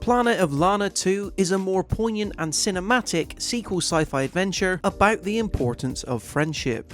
Planet of Lana 2 is a more poignant and cinematic sequel sci-fi adventure about the importance of friendship.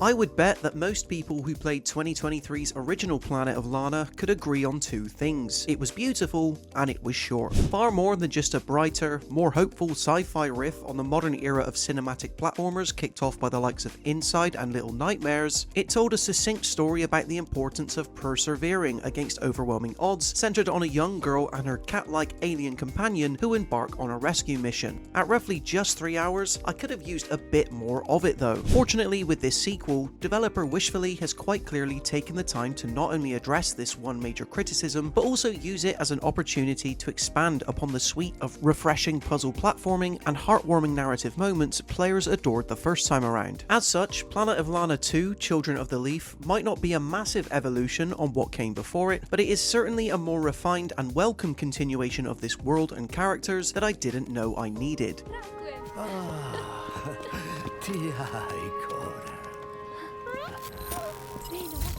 I would bet that most people who played 2023's original Planet of Lana could agree on two things. It was beautiful and it was short. Far more than just a brighter, more hopeful sci-fi riff on the modern era of cinematic platformers kicked off by the likes of Inside and Little Nightmares, it told a succinct story about the importance of persevering against overwhelming odds, centered on a young girl and her cat-like alien companion who embark on a rescue mission. At roughly just 3 hours, I could have used a bit more of it though. Fortunately, with this sequel, developer Wishfully has quite clearly taken the time to not only address this one major criticism, but also use it as an opportunity to expand upon the suite of refreshing puzzle platforming and heartwarming narrative moments players adored the first time around. As such, Planet of Lana 2 Children of the Leaf might not be a massive evolution on what came before it, but it is certainly a more refined and welcome continuation of this world and characters that I didn't know I needed.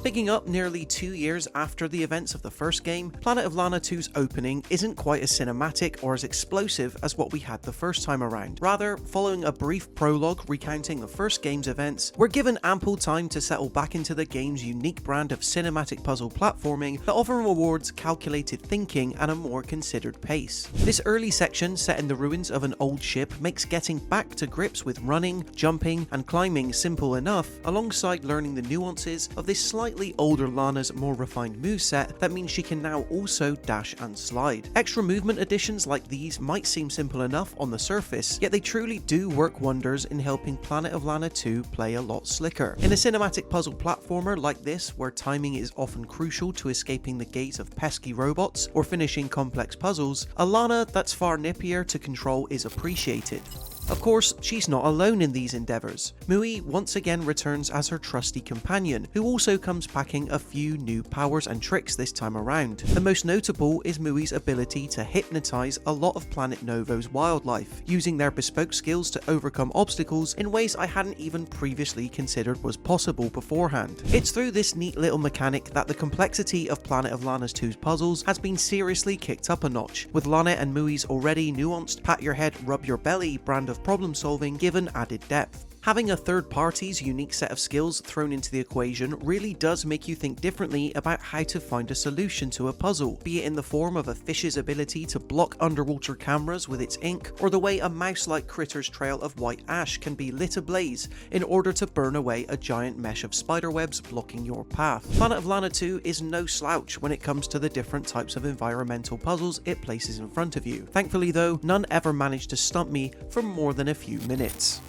Picking up nearly 2 years after the events of the first game, Planet of Lana 2's opening isn't quite as cinematic or as explosive as what we had the first time around. Rather, following a brief prologue recounting the first game's events, we're given ample time to settle back into the game's unique brand of cinematic puzzle platforming that often rewards calculated thinking and a more considered pace. This early section, set in the ruins of an old ship, makes getting back to grips with running, jumping, and climbing simple enough, alongside learning the nuances of this slightly older Lana's more refined moveset that means she can now also dash and slide. Extra movement additions like these might seem simple enough on the surface, yet they truly do work wonders in helping Planet of Lana 2 play a lot slicker. In a cinematic puzzle platformer like this, where timing is often crucial to escaping the gaze of pesky robots or finishing complex puzzles, a Lana that's far nippier to control is appreciated. Of course, she's not alone in these endeavours. Mui once again returns as her trusty companion, who also comes packing a few new powers and tricks this time around. The most notable is Mui's ability to hypnotise a lot of Planet Novo's wildlife, using their bespoke skills to overcome obstacles in ways I hadn't even previously considered was possible beforehand. It's through this neat little mechanic that the complexity of Planet of Lana's 2's puzzles has been seriously kicked up a notch, with Lana and Mui's already nuanced pat your head, rub your belly brand of problem solving given added depth. Having a third party's unique set of skills thrown into the equation really does make you think differently about how to find a solution to a puzzle, be it in the form of a fish's ability to block underwater cameras with its ink, or the way a mouse-like critter's trail of white ash can be lit ablaze in order to burn away a giant mesh of spiderwebs blocking your path. Planet of Lana 2 is no slouch when it comes to the different types of environmental puzzles it places in front of you. Thankfully though, none ever managed to stump me for more than a few minutes.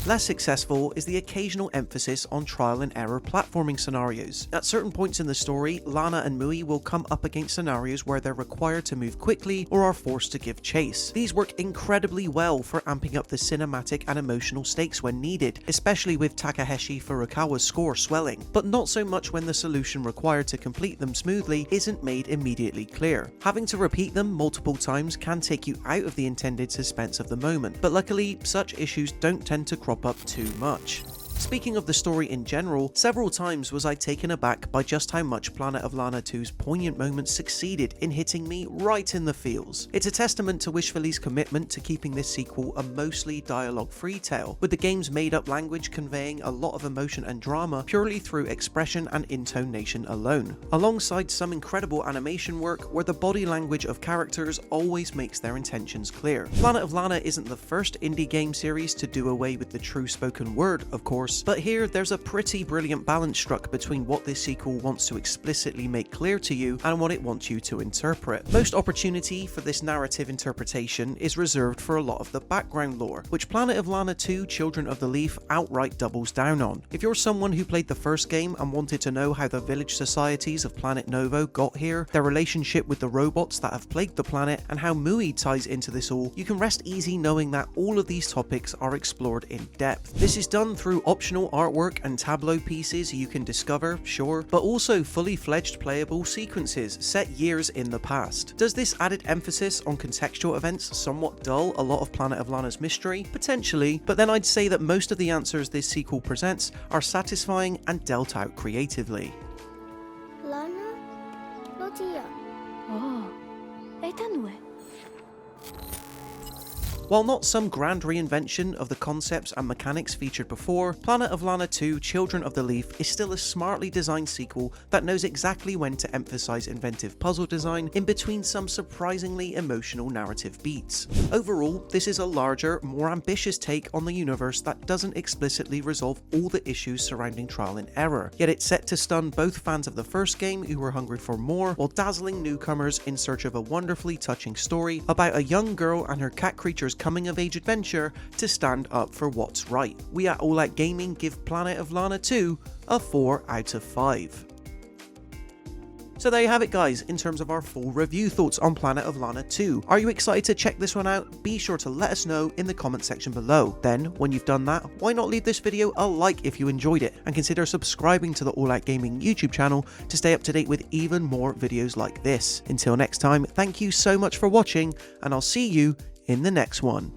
Less successful is the occasional emphasis on trial and error platforming scenarios. At certain points in the story, Lana and Mui will come up against scenarios where they're required to move quickly or are forced to give chase. These work incredibly well for amping up the cinematic and emotional stakes when needed, especially with Takahashi Furukawa's score swelling, but not so much when the solution required to complete them smoothly isn't made immediately clear. Having to repeat them multiple times can take you out of the intended suspense of the moment, but luckily such issues don't tend to crop up too much. Speaking of the story in general, several times was I taken aback by just how much Planet of Lana 2's poignant moments succeeded in hitting me right in the feels. It's a testament to Wishfully's commitment to keeping this sequel a mostly dialogue-free tale, with the game's made-up language conveying a lot of emotion and drama purely through expression and intonation alone, alongside some incredible animation work where the body language of characters always makes their intentions clear. Planet of Lana isn't the first indie game series to do away with the true spoken word, of course, but here there's a pretty brilliant balance struck between what this sequel wants to explicitly make clear to you and what it wants you to interpret. Most opportunity for this narrative interpretation is reserved for a lot of the background lore, which Planet of Lana 2 Children of the Leaf outright doubles down on. If you're someone who played the first game and wanted to know how the village societies of Planet Novo got here, their relationship with the robots that have plagued the planet, and how Mui ties into this all, you can rest easy knowing that all of these topics are explored in depth. This is done through optional artwork and tableau pieces you can discover, sure, but also fully fledged playable sequences set years in the past. Does this added emphasis on contextual events somewhat dull a lot of Planet of Lana's mystery? Potentially, but then I'd say that most of the answers this sequel presents are satisfying and dealt out creatively. Lana? Lotia. Oh, etanue. While not some grand reinvention of the concepts and mechanics featured before, Planet of Lana 2 Children of the Leaf is still a smartly designed sequel that knows exactly when to emphasize inventive puzzle design in between some surprisingly emotional narrative beats. Overall, this is a larger, more ambitious take on the universe that doesn't explicitly resolve all the issues surrounding trial and error, yet it's set to stun both fans of the first game who were hungry for more, while dazzling newcomers in search of a wonderfully touching story about a young girl and her cat creature's coming-of-age adventure to stand up for what's right. We at All Out Gaming give Planet of Lana 2 a 4 out of 5. So there you have it guys, in terms of our full review thoughts on Planet of Lana 2. Are you excited to check this one out? Be sure to let us know in the comment section below. Then, when you've done that, why not leave this video a like if you enjoyed it, and consider subscribing to the All Out Gaming YouTube channel to stay up to date with even more videos like this. Until next time, thank you so much for watching, and I'll see you in the next one.